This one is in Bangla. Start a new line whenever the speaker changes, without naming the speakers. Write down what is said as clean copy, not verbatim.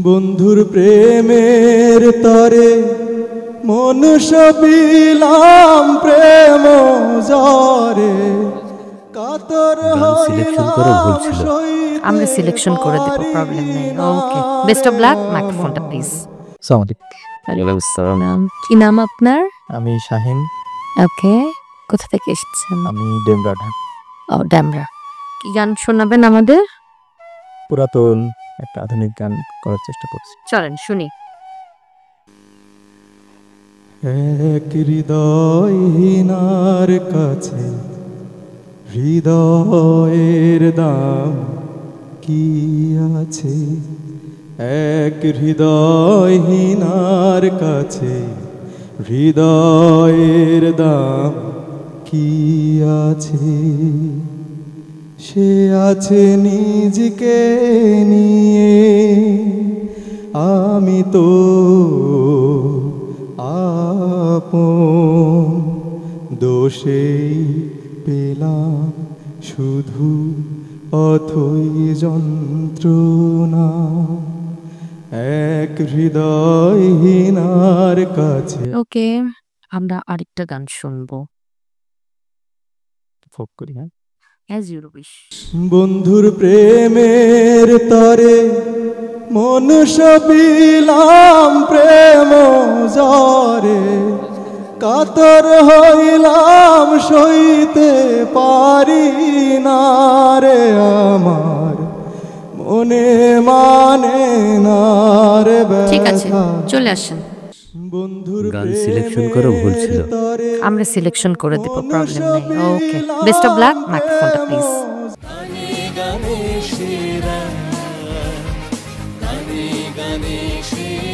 বন্ধুর প্রেমের তরে মনুষ্য বিলাম প্রেম জরে কাতর
সিলেকশন করে বলছিল
আমরা সিলেকশন করে দেব, প্রবলেম নেই। ওকে, বেস্ট অফ লাক। মাইক্রোফোনটা প্লিজ। কি নাম আপনার?
আমি শাহিন।
ওকে, কোথা থেকে এসেছেন?
আমি ডেমরা।
ও, ড্যামরা। কি গান শোনাবেন আমাদের?
পুরাতন একটা আধুনিক গান করার চেষ্টা করছি।
চলেন শুনি।
এক হৃদয়হীনার কাছে হৃদয়ের দাম কি আছে? এক হৃদয়হীনার কাছে হৃদয়ের দাম কি আছে? সে আছে নিজকে নিয়ে, আমি তো আপন দোষেই পেলাম শুধু অথই যন্ত্রণা। এক হৃদয়হীনার কাছে।
ওকে, আমরা আরেকটা গান শুনবো।
ফোক করি। হ্যাঁ,
অ্যাজ ইউ উইশ।
বন্ধুর প্রেমের তরে মনুষ্য বিলাম প্রেম জরে কাতর হইলাম সইতে পারি না রে আমার মনে মানে না রে
ঠিক আছে,
ব্যথা।
চলে আসেন।
বন্ধুর
গান সিলেকশন করে বলছিল
আমরা সিলেকশন করে দেব, প্রবলেম নেই। ওকে, বেস্ট অফ লাক। মাইক্রোফোনটা প্লিজ।
গানে গানে সেরা, গানে গানে সেরা।